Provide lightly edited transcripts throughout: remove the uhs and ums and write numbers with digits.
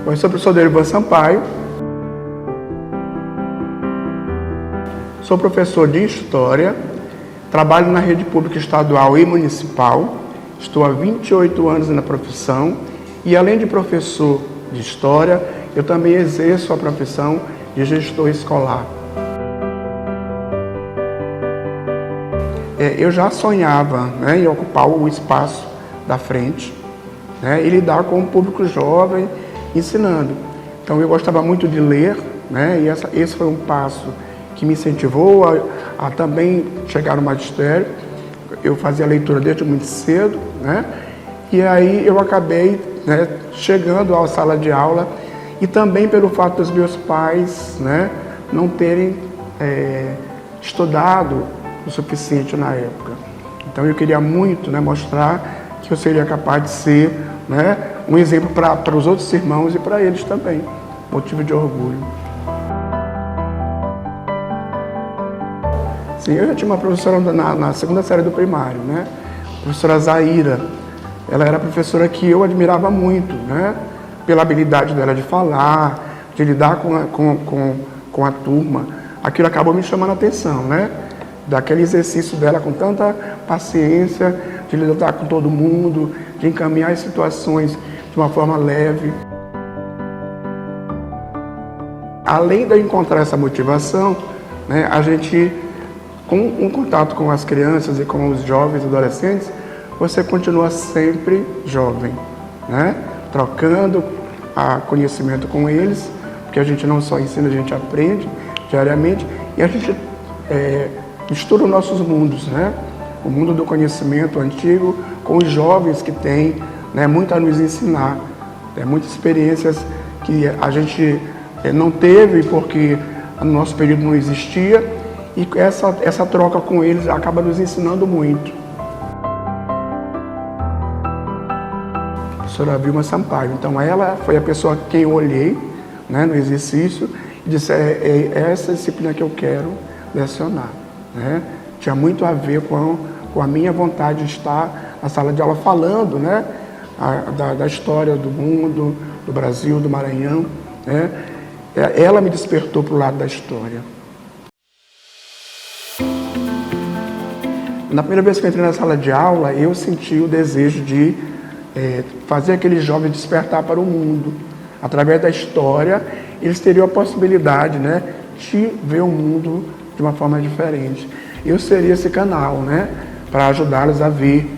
Bom, eu sou o professor Derivan Sampaio, sou professor de História, trabalho na rede pública estadual e municipal, estou há 28 anos na profissão e, além de professor de História, eu também exerço a profissão de gestor escolar. Eu já sonhava, em ocupar o espaço da frente, e lidar com o público jovem, ensinando. Então eu gostava muito de ler, e esse foi um passo que me incentivou a também chegar no magistério. Eu fazia leitura desde muito cedo, e aí eu acabei chegando à sala de aula, e também pelo fato dos meus pais não terem estudado o suficiente na época. Então eu queria muito mostrar que eu seria capaz de ser um exemplo para os outros irmãos e para eles também, motivo de orgulho. Sim, eu já tinha uma professora na segunda série do primário, a professora Zaira. Ela era a professora que eu admirava muito, pela habilidade dela de falar, de lidar com a turma. Aquilo acabou me chamando a atenção, daquele exercício dela com tanta paciência, de lidar com todo mundo, de encaminhar as situações de uma forma leve. Além de eu encontrar essa motivação, a gente, com um contato com as crianças e com os jovens e adolescentes, você continua sempre jovem, trocando conhecimento com eles, porque a gente não só ensina, a gente aprende diariamente, e a gente mistura os nossos mundos, o mundo do conhecimento antigo com os jovens que têm muito a nos ensinar, muitas experiências que a gente não teve porque no nosso período não existia, e essa troca com eles acaba nos ensinando muito. A professora Vilma Sampaio, então ela foi a pessoa quem eu olhei no exercício e disse, é essa disciplina que eu quero lecionar. Tinha muito a ver com a minha vontade de estar na sala de aula falando da história do mundo, do Brasil, do Maranhão. Ela me despertou para o lado da história. Na primeira vez que eu entrei na sala de aula, eu senti o desejo de fazer aqueles jovens despertar para o mundo. Através da história, eles teriam a possibilidade de ver o mundo de uma forma diferente. Eu seria esse canal, para ajudá-los a ver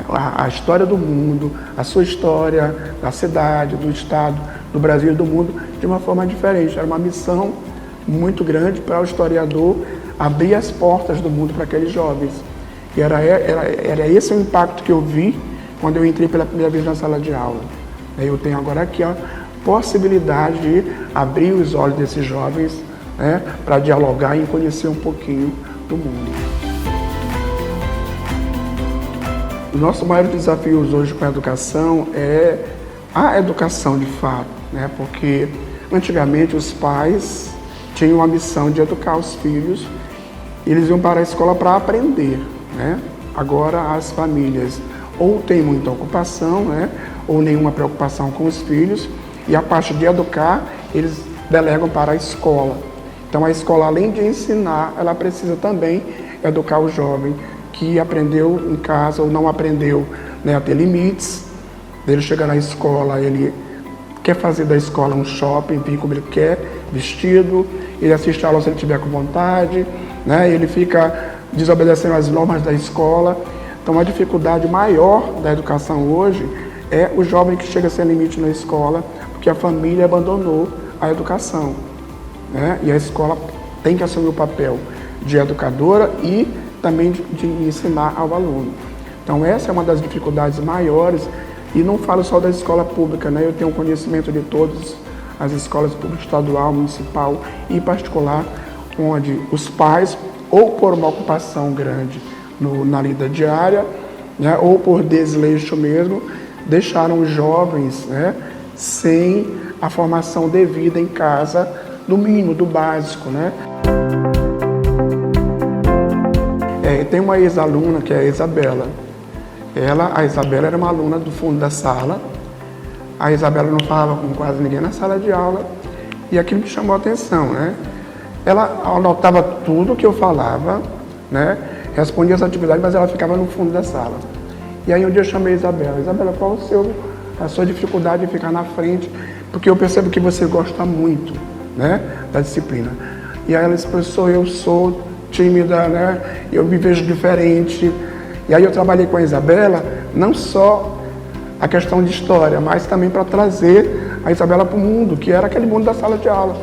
a história do mundo, a sua história, da cidade, do estado, do Brasil e do mundo, de uma forma diferente. Era uma missão muito grande para o historiador abrir as portas do mundo para aqueles jovens. E era esse o impacto que eu vi quando eu entrei pela primeira vez na sala de aula. Eu tenho agora aqui a possibilidade de abrir os olhos desses jovens para dialogar e conhecer um pouquinho do mundo. Os nossos maiores desafios hoje com a educação é a educação de fato, porque antigamente os pais tinham a missão de educar os filhos, eles iam para a escola para aprender. Agora as famílias ou têm muita ocupação, ou nenhuma preocupação com os filhos, e a parte de educar, eles delegam para a escola. Então a escola, além de ensinar, ela precisa também educar o jovem que aprendeu em casa ou não aprendeu a ter limites. Ele chega na escola, ele quer fazer da escola um shopping, vir como ele quer, vestido, ele assiste a aula se ele tiver com vontade, ele fica desobedecendo as normas da escola. Então a dificuldade maior da educação hoje é o jovem que chega sem limite na escola, porque a família abandonou a educação. E a escola tem que assumir o papel de educadora e também de ensinar ao aluno. Então essa é uma das dificuldades maiores, e não falo só da escola pública, eu tenho conhecimento de todas as escolas públicas, estadual, municipal e particular, onde os pais, ou por uma ocupação grande na lida diária, ou por desleixo mesmo, deixaram os jovens sem a formação devida em casa, do mínimo, do básico. Tem uma ex-aluna que é a Isabela. A Isabela era uma aluna do fundo da sala, A Isabela não falava com quase ninguém na sala de aula e aquilo me chamou a atenção, né? Ela anotava tudo que eu falava, né? Respondia as atividades, mas ela ficava no fundo da sala. E aí um dia eu chamei a Isabela. Isabela, qual a sua dificuldade de ficar na frente? Porque eu percebo que você gosta muito, né, da disciplina. E aí ela disse, professor, eu sou tímida, né? Eu me vejo diferente. E aí eu trabalhei com a Isabela, não só a questão de história, mas também para trazer a Isabela para o mundo, que era aquele mundo da sala de aula.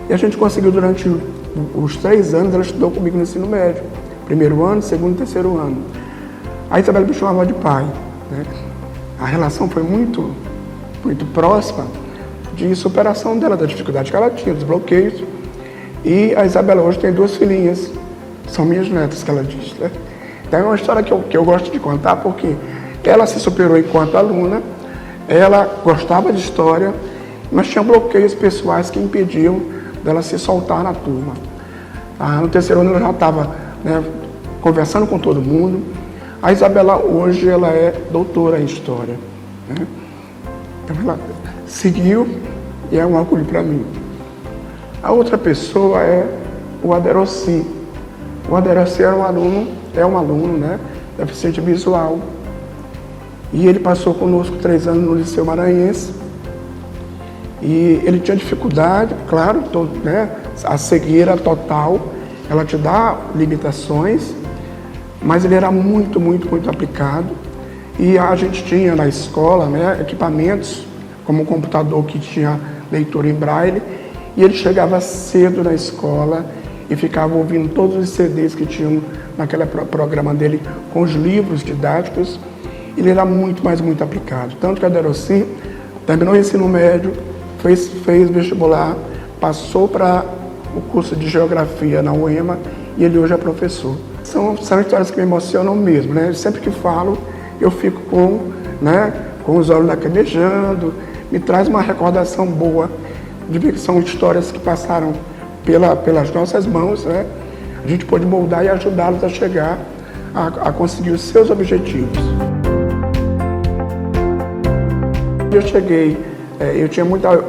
E a gente conseguiu durante os 3 anos, ela estudou comigo no ensino médio. Primeiro ano, segundo e terceiro ano. A Isabela me chamava de pai, né? A relação foi muito próxima de superação dela, da dificuldade que ela tinha, dos bloqueios. E a Isabela hoje tem 2 filhinhas, são minhas netas, que ela diz, né? Então é uma história que eu gosto de contar, porque ela se superou enquanto aluna, ela gostava de história, mas tinha bloqueios pessoais que impediam dela se soltar na turma. No terceiro ano ela já estava, né, conversando com todo mundo. A Isabela hoje ela é doutora em história, né? Então ela seguiu e é um orgulho para mim. A outra pessoa é o Aderossi. O Aderossi é um aluno, né, deficiente visual. E ele passou conosco 3 anos no Liceu Maranhense. E ele tinha dificuldade, claro, né, a cegueira total, ela te dá limitações, mas ele era muito aplicado. E a gente tinha na escola, né, equipamentos, como um computador que tinha leitura em braille, e ele chegava cedo na escola e ficava ouvindo todos os CDs que tinham naquele programa dele com os livros didáticos. Ele era muito aplicado. Tanto que a Aderossi terminou o ensino médio, fez vestibular, passou para o curso de Geografia na UEMA e ele hoje é professor. São histórias que me emocionam mesmo, né? Sempre que falo, eu fico com os olhos lacrimejando, me traz uma recordação boa de ver que são histórias que passaram pelas nossas mãos, né? A gente pode moldar e ajudá-los a chegar a conseguir os seus objetivos. Eu cheguei, eu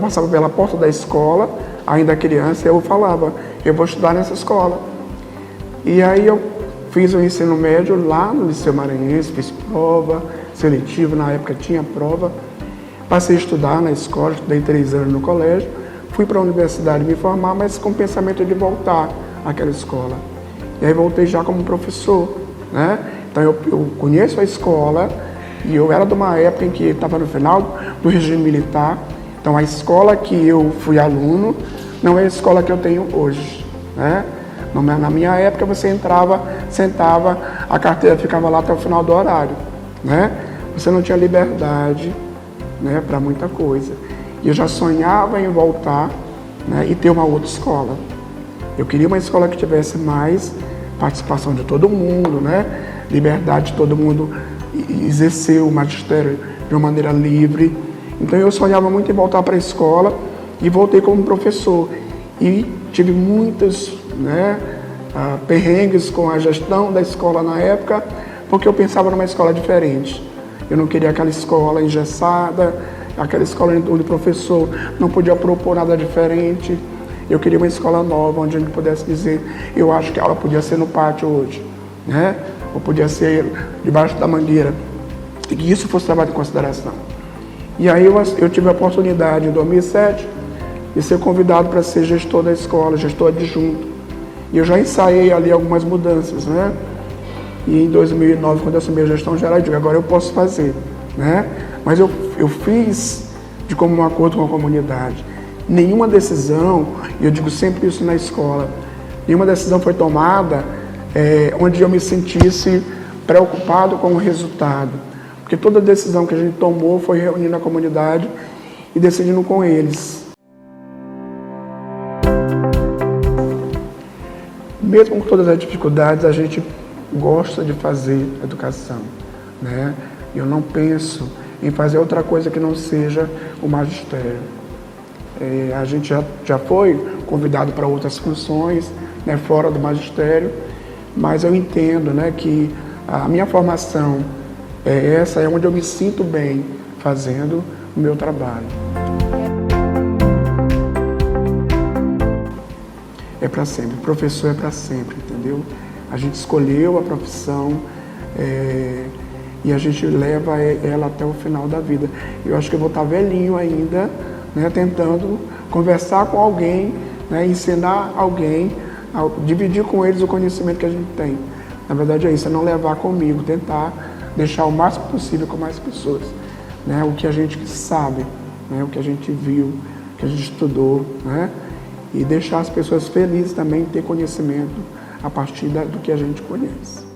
passava pela porta da escola, ainda criança, eu falava, eu vou estudar nessa escola. E aí eu fiz o ensino médio lá no Liceu Maranhense, fiz prova seletiva, na época tinha prova. Passei a estudar na escola, estudei 3 anos no colégio, fui para a universidade me formar, mas com o pensamento de voltar àquela escola. E aí voltei já como professor, né? Então eu conheço a escola e eu era de uma época em que estava no final do regime militar. Então a escola que eu fui aluno não é a escola que eu tenho hoje, né? Na minha época você entrava, sentava, a carteira ficava lá até o final do horário, né? Você não tinha liberdade, né, para muita coisa. E eu já sonhava em voltar, né, e ter uma outra escola. Eu queria uma escola que tivesse mais participação de todo mundo, né? Liberdade de todo mundo exercer o magistério de uma maneira livre. Então eu sonhava muito em voltar para a escola e voltei como professor. E tive muitos, né, perrengues com a gestão da escola na época, porque eu pensava numa escola diferente. Eu não queria aquela escola engessada, aquela escola onde o professor não podia propor nada diferente. Eu queria uma escola nova, onde a gente pudesse dizer, eu acho que a aula podia ser no pátio hoje, né? Ou podia ser debaixo da mangueira. E que isso fosse levado em consideração. E aí eu tive a oportunidade, em 2007, de ser convidado para ser gestor da escola, gestor adjunto. E eu já ensaiei ali algumas mudanças, né? E em 2009, quando eu assumi a gestão geral, eu digo, agora eu posso fazer, né? Mas eu fiz de comum acordo com a comunidade. Nenhuma decisão, e eu digo sempre isso na escola, nenhuma decisão foi tomada onde eu me sentisse preocupado com o resultado. Porque toda decisão que a gente tomou foi reunindo a comunidade e decidindo com eles. Mesmo com todas as dificuldades, a gente gosta de fazer educação, né? Eu não penso em fazer outra coisa que não seja o magistério. A gente já foi convidado para outras funções, né, fora do magistério, mas eu entendo, né, que a minha formação é essa, é onde eu me sinto bem fazendo no meu trabalho. É para sempre, professor é para sempre, entendeu? A gente escolheu a profissão e a gente leva ela até o final da vida. Eu acho que eu vou estar velhinho ainda, né, tentando conversar com alguém, né, ensinar alguém, dividir com eles o conhecimento que a gente tem. Na verdade é isso, é não levar comigo, tentar deixar o máximo possível com mais pessoas, né, o que a gente sabe, né, o que a gente viu, o que a gente estudou, né, e deixar as pessoas felizes também em ter conhecimento a partir do que a gente conhece.